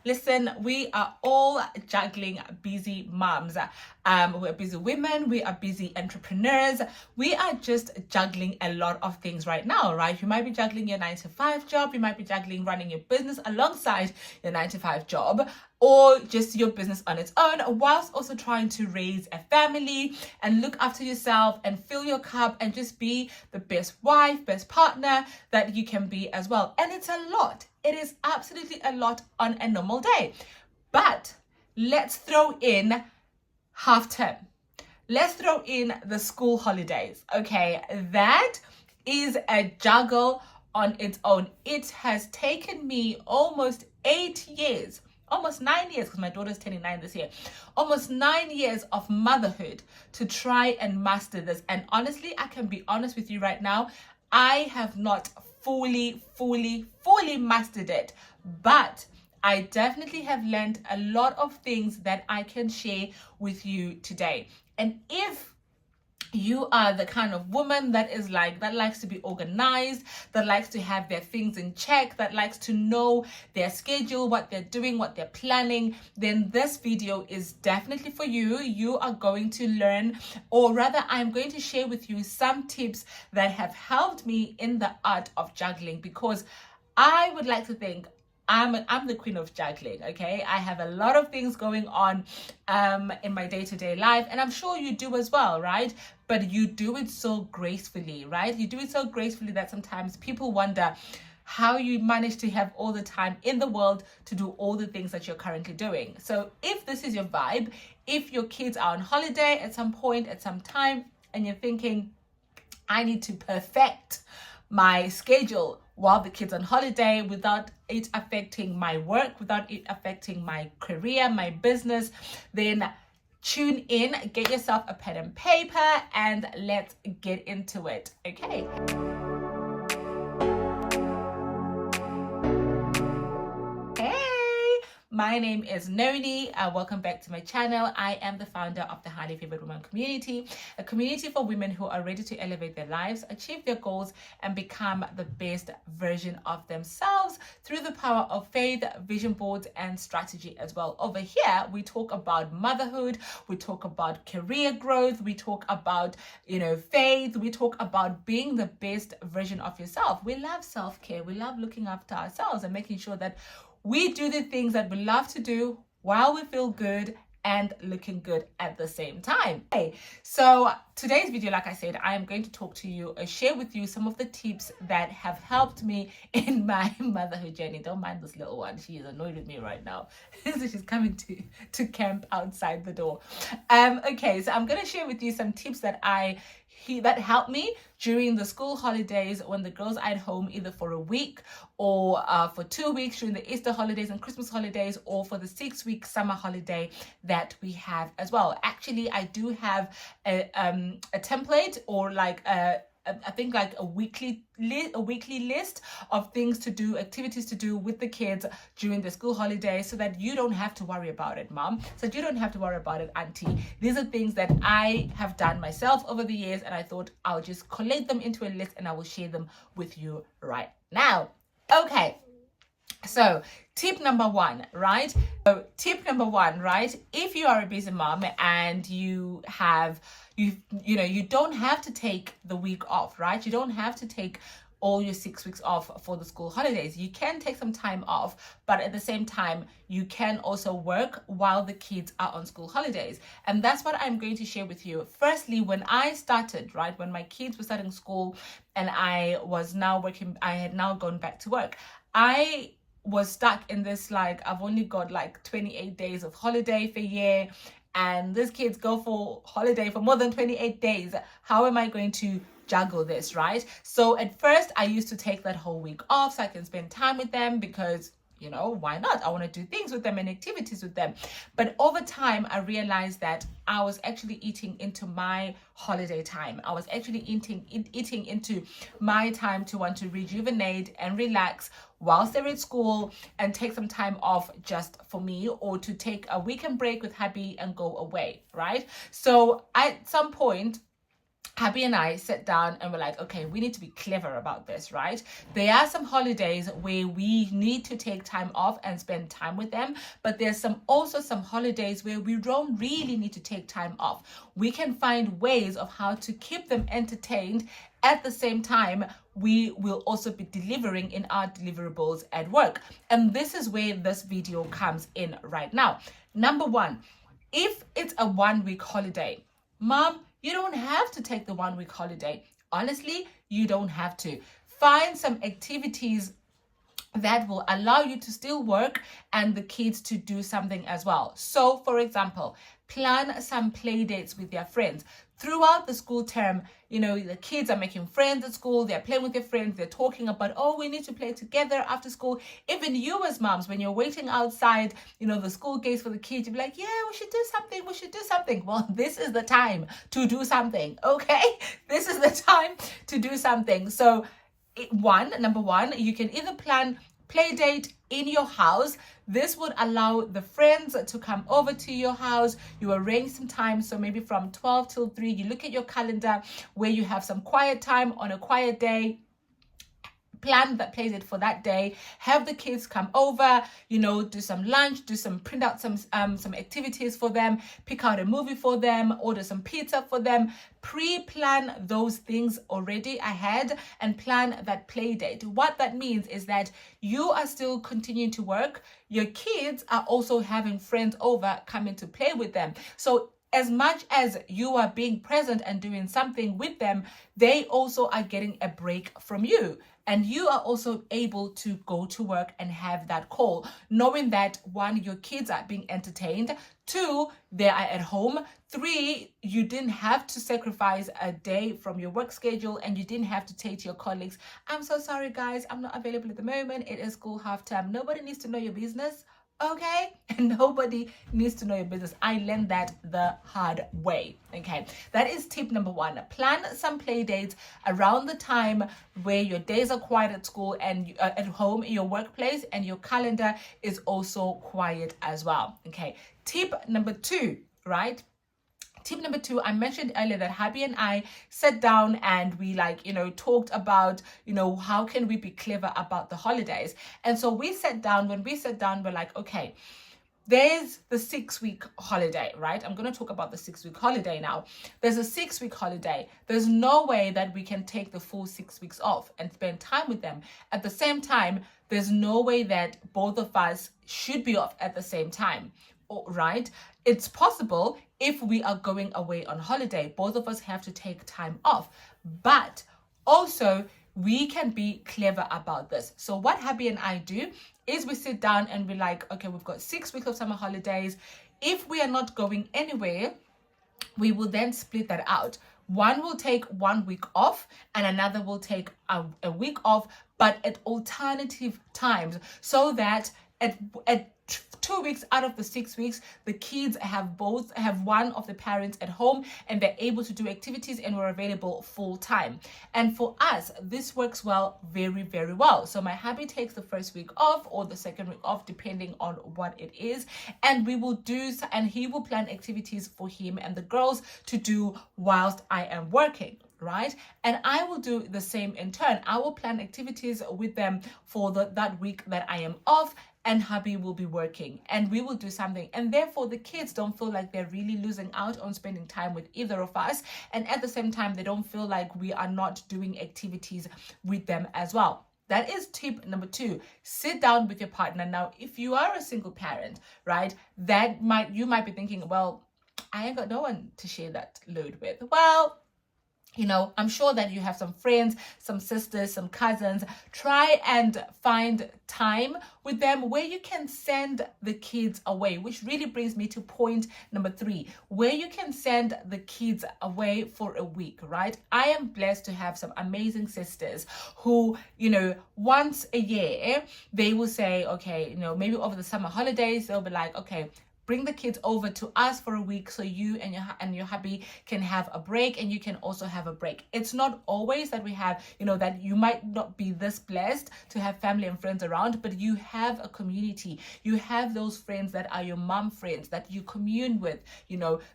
Listen, we are all juggling busy moms. We're busy women, we are busy entrepreneurs. We are just juggling a lot of things right now, right? You might be juggling your 9 to 5 job, you might be juggling running your business alongside your 9 to 5 job, or just your business on its own, whilst also trying to raise a family and look after yourself and fill your cup and just be the best wife, best partner that you can be as well. And it's a lot. It is absolutely a lot on a normal day. But let's throw in half term. Let's throw in the school holidays. Okay, that is a juggle on its own. It has taken me almost 8 years, almost 9 years, because my daughter's turning 9 this year, almost 9 years of motherhood to try and master this. And honestly, I can be honest with you right now, I have not fully mastered it, but I definitely have learned a lot of things that I can share with you today. And if you are the kind of woman that likes to be organized, that likes to have their things in check, that likes to know their schedule, what they're doing, what they're planning, then this video is definitely for you. You are going to learn, or rather I'm going to share with you some tips that have helped me in the art of juggling, because I would like to think I'm the queen of juggling, okay? I have a lot of things going on in my day-to-day life, and I'm sure you do as well, right? But you do it so gracefully, right? You do it so gracefully that sometimes people wonder how you manage to have all the time in the world to do all the things that you're currently doing. So if this is your vibe, if your kids are on holiday at some point, at some time, and you're thinking, I need to perfect my schedule while the kids on holiday without it affecting my work, without it affecting my career, my business, then tune in, get yourself a pen and paper, and let's get into it, okay? My name is Noni. Welcome back to my channel. I am the founder of the Highly Favored Women community, a community for women who are ready to elevate their lives, achieve their goals, and become the best version of themselves through the power of faith, vision boards, and strategy as well. Over here, we talk about motherhood, we talk about career growth, we talk about, faith, we talk about being the best version of yourself. We love self-care, we love looking after ourselves and making sure that we do the things that we love to do while we feel good and looking good at the same time. Okay, so today's video, like I said, I am going to talk to you, share with you some of the tips that have helped me in my motherhood journey. Don't mind this little one. She is annoyed with me right now. So she's coming to camp outside the door. Okay, so I'm going to share with you some tips that that helped me during the school holidays when the girls are at home, either for a week or for 2 weeks during the Easter holidays and Christmas holidays, or for the 6-week summer holiday that we have as well. Actually, I do have a template, or I think like a weekly list of things to do, activities to do with the kids during the school holidays, so that you don't have to worry about it, mom. So you don't have to worry about it, auntie. These are things that I have done myself over the years, and I thought I'll just collate them into a list and I will share them with you right now. Okay. So tip number one, right? If you are a busy mom and you don't have to take the week off, right? You don't have to take all your 6 weeks off for the school holidays. You can take some time off, but at the same time, you can also work while the kids are on school holidays. And that's what I'm going to share with you. Firstly, when I started, right, when my kids were starting school and I was now working, I had now gone back to work, I was stuck in this, I've only got 28 days of holiday for a year, and these kids go for holiday for more than 28 days. How am I going to juggle this, right? So at first I used to take that whole week off so I can spend time with them, because why not? I want to do things with them and activities with them. But over time, I realized that I was actually eating into my holiday time. I was actually eating into my time to want to rejuvenate and relax whilst they're at school and take some time off just for me, or to take a weekend break with hubby and go away, right? So at some point, Abby and I sat down and we're like, okay, we need to be clever about this, right? There are some holidays where we need to take time off and spend time with them, but there's also some holidays where we don't really need to take time off. We can find ways of how to keep them entertained. At the same time, we will also be delivering in our deliverables at work. And this is where this video comes in right now. Number one, if it's a 1 week holiday, mom, you don't have to take the 1 week holiday. Honestly, you don't have to. Find some activities that will allow you to still work and the kids to do something as well. So, for example, plan some play dates with their friends. Throughout the school term, the kids are making friends at school, they're playing with their friends, they're talking about, oh, we need to play together after school. Even you as moms, when you're waiting outside, the school gates for the kids, you'll be like, yeah, we should do something. Well, this is the time to do something, okay? This is the time to do something. So, number one, you can either plan play date in your house. This would allow the friends to come over to your house. You arrange some time, so maybe from 12 till 3, you look at your calendar where you have some quiet time on a quiet day. Plan that play date for that day, have the kids come over, do some lunch, print out some activities for them, pick out a movie for them, order some pizza for them, pre-plan those things already ahead and plan that play date. What that means is that you are still continuing to work, your kids are also having friends over coming to play with them. So as much as you are being present and doing something with them, they also are getting a break from you. And you are also able to go to work and have that call, knowing that 1, your kids are being entertained, 2, they are at home, 3, you didn't have to sacrifice a day from your work schedule and you didn't have to take to your colleagues, I'm so sorry guys, I'm not available at the moment, it is school half term. Nobody needs to know your business. Okay, and nobody needs to know your business. I learned that the hard way. Okay, that is tip number 1. Plan some play dates around the time where your days are quiet at school and at home in your workplace, and your calendar is also quiet as well. Okay, tip number 2, right? Tip number 2, I mentioned earlier that Habi and I sat down and we talked about, how can we be clever about the holidays? And so when we sat down, we're like, okay, there's the 6-week holiday, right? I'm going to talk about the 6-week holiday now. There's a 6-week holiday. There's no way that we can take the full 6 weeks off and spend time with them. At the same time, there's no way that both of us should be off at the same time. Right? It's possible if we are going away on holiday, both of us have to take time off, but also we can be clever about this. So what Habi and I do is we sit down and we're like, okay, we've got 6 weeks of summer holidays. If we are not going anywhere, we will then split that out. One will take 1 week off and another will take a week off, but at alternative times, so that at 2 weeks out of the 6 weeks, the kids have one of the parents at home and they're able to do activities and we're available full time. And for us, this works well, very, very well. So my hubby takes the first week off or the second week off, depending on what it is. And he will plan activities for him and the girls to do whilst I am working. Right? And I will do the same in turn. I will plan activities with them for that week that I am off, and hubby will be working and we will do something. And therefore the kids don't feel like they're really losing out on spending time with either of us. And at the same time, they don't feel like we are not doing activities with them as well. That is tip number 2. Sit down with your partner. Now, if you are a single parent, right, you might be thinking, well, I ain't got no one to share that load with. Well, I'm sure that you have some friends, some sisters, some cousins. Try and find time with them where you can send the kids away, which really brings me to point number 3, where you can send the kids away for a week, right? I am blessed to have some amazing sisters who, once a year, they will say, okay, maybe over the summer holidays, they'll be like, okay, bring the kids over to us for a week so you and your hubby can have a break, and you can also have a break. It's not always that we have, that you might not be this blessed to have family and friends around, but you have a community. You have those friends that are your mom friends that you commune with.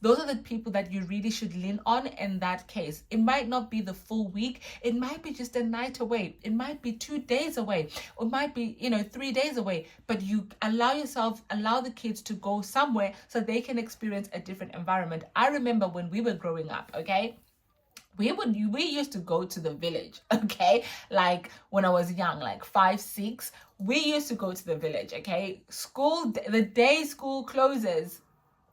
Those are the people that you really should lean on in that case. It might not be the full week. It might be just a night away. It might be 2 days away. Or it might be, 3 days away. But you allow the kids to go somewhere so they can experience a different environment. I remember when we were growing up, okay? We used to go to the village, okay? Like when I was young, like 5, 6, we used to go to the village, okay? The day school closes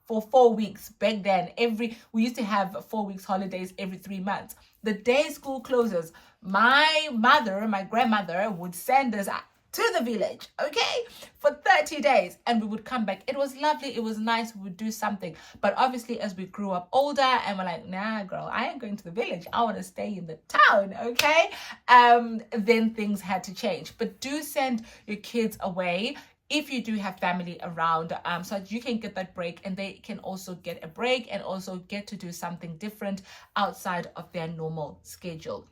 for 4 weeks back then. We used to have 4 weeks holidays every 3 months. The day school closes, my grandmother would send us to the village, okay, for 30 days, and we would come back. It was lovely, it was nice, we would do something. But obviously as we grew up older and we're like, nah girl, I ain't going to the village, I want to stay in the town, okay, then things had to change. But do send your kids away if you do have family around, so that you can get that break, and they can also get a break and also get to do something different outside of their normal schedule.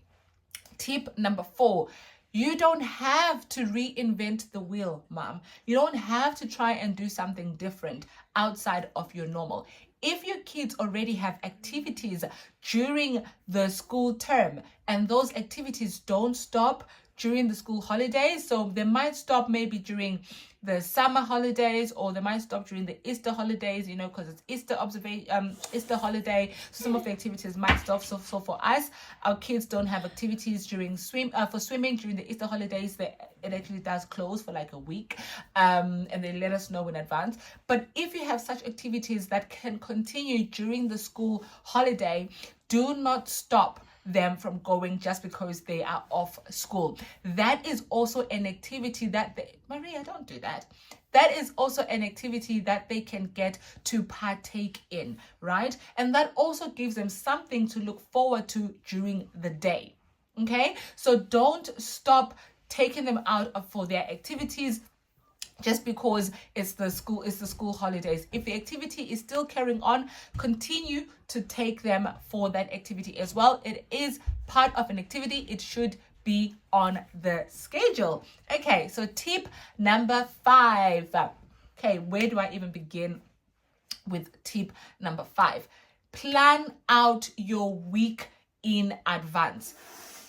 Tip number 4, you don't have to reinvent the wheel, mom. You don't have to try and do something different outside of your normal. If your kids already have activities during the school term, and those activities don't stop during the school holidays, so they might stop maybe during the summer holidays, or they might stop during the Easter holidays, because it's Easter holiday, so some of the activities might stop. So for us, our kids don't have activities during swimming during the Easter holidays. It actually does close for like a week, and they let us know in advance. But if you have such activities that can continue during the school holiday, do not stop them from going just because they are off school. That is also an activity that Maria, don't do that. That is also an activity that they can get to partake in, right? And that also gives them something to look forward to during the day. Okay, so don't stop taking them out for their activities just because it's the school holidays. If the activity is still carrying on, continue to take them for that activity as well. It is part of an activity. It should be on the schedule. Okay, so tip number 5. Okay, where do I even begin with tip number 5? Plan out your week in advance.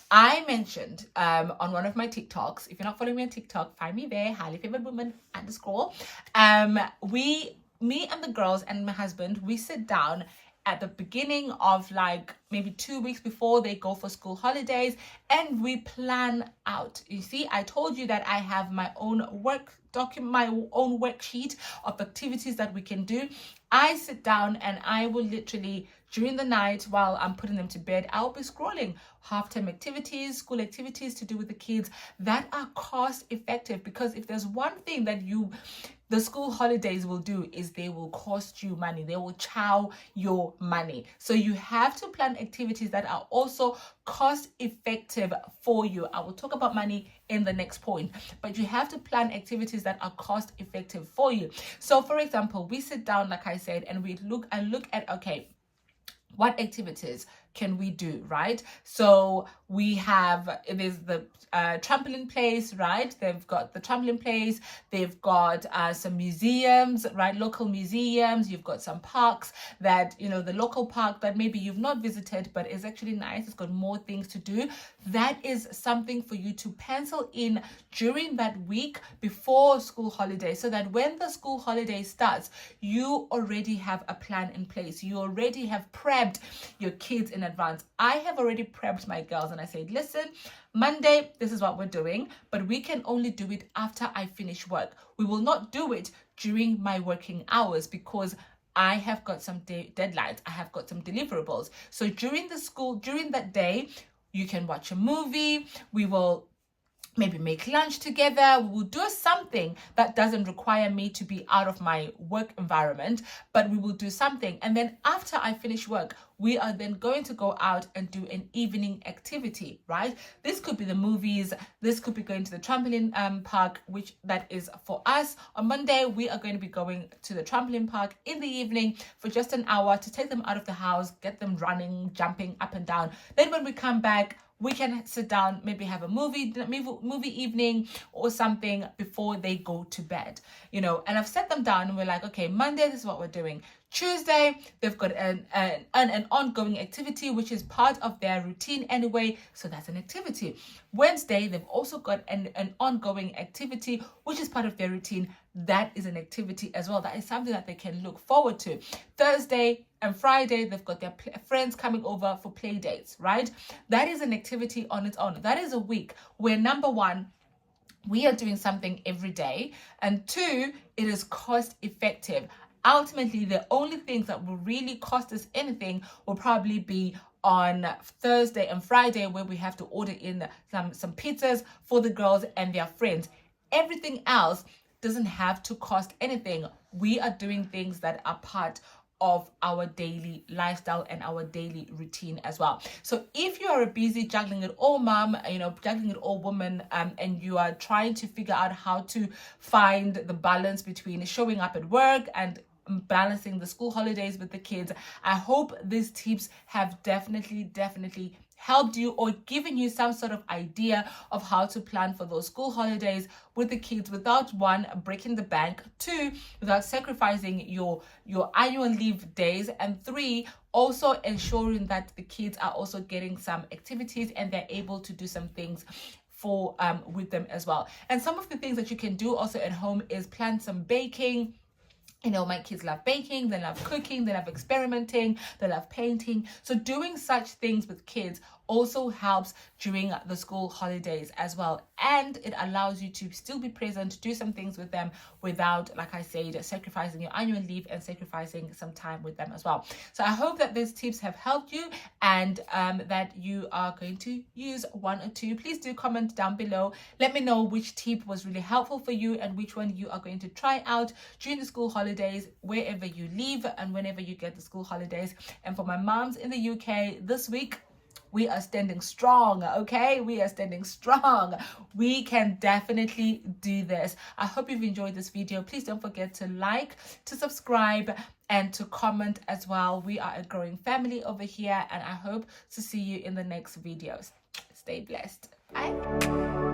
I mentioned on one of my TikToks, if you're not following me on TikTok, find me there, highly favored woman _ me and the girls and my husband, we sit down at the beginning of like maybe 2 weeks before they go for school holidays, and we plan out. You see, I told you that I have my own worksheet of activities that we can do. I sit down and I will literally, during the night while I'm putting them to bed, I'll be scrolling half-term activities, school activities to do with the kids that are cost effective. Because if there's one thing that the school holidays will do, is they will cost you money. They will chow your money. So you have to plan activities that are also cost effective for you. I will talk about money in the next point, but you have to plan activities that are cost effective for you. So for example, we sit down, like I said, and I look at, okay, what activities can we do, right? So there's the trampoline place, right? They've got the trampoline place. They've got some museums, right? Local museums. You've got some parks that, the local park that maybe you've not visited, but is actually nice. It's got more things to do. That is something for you to pencil in during that week before school holiday, so that when the school holiday starts, you already have a plan in place. You already have prepped your kids in advance. I have already prepped my girls, and I said, listen, Monday, this is what we're doing, but we can only do it after I finish work. We will not do it during my working hours because I have got some deadlines. I have got some deliverables. So during that day, you can watch a movie. We will maybe make lunch together. We will do something that doesn't require me to be out of my work environment, but we will do something. And then after I finish work, we are then going to go out and do an evening activity, right? This could be the movies. This could be going to the trampoline park, which that is for us. On Monday, we are going to be going to the trampoline park in the evening for just an hour to take them out of the house, get them running, jumping up and down. Then when we come back, we can sit down, maybe have a movie evening or something before they go to bed, you know. And I've set them down and we're like, okay, Monday, this is what we're doing. Tuesday, they've got an ongoing activity, which is part of their routine anyway. So that's an activity. Wednesday, they've also got an ongoing activity, which is part of their routine. That is an activity as well. That is something that they can look forward to. Thursday and Friday, they've got their friends coming over for play dates, right? That is an activity on its own. That is a week where, number one, we are doing something every day, and two, it is cost effective. Ultimately, the only things that will really cost us anything will probably be on Thursday and Friday, where we have to order in some pizzas for the girls and their friends. Everything else doesn't have to cost anything. We are doing things that are part of our daily lifestyle and our daily routine as well. So if you are a busy juggling it all mom, you know, juggling it all woman, and you are trying to figure out how to find the balance between showing up at work and balancing the school holidays with the kids, I hope these tips have definitely helped you or given you some sort of idea of how to plan for those school holidays with the kids without, one, breaking the bank, two, without sacrificing your annual leave days, and three, also ensuring that the kids are also getting some activities and they're able to do some things for with them as well. And some of the things that you can do also at home is plan some baking. You know, my kids love baking, they love cooking, they love experimenting, they love painting. So doing such things with kids also helps during the school holidays as well. And it allows you to still be present, do some things with them without, like I said, sacrificing your annual leave and sacrificing some time with them as well. So I hope that these tips have helped you and that you are going to use one or two. Please do comment down below. Let me know which tip was really helpful for you and which one you are going to try out during the school holidays, wherever you live and whenever you get the school holidays. And for my moms in the UK this week, we are standing strong, okay? We are standing strong. We can definitely do this. I hope you've enjoyed this video. Please don't forget to like, to subscribe, and to comment as well. We are a growing family over here, and I hope to see you in the next videos. Stay blessed. Bye.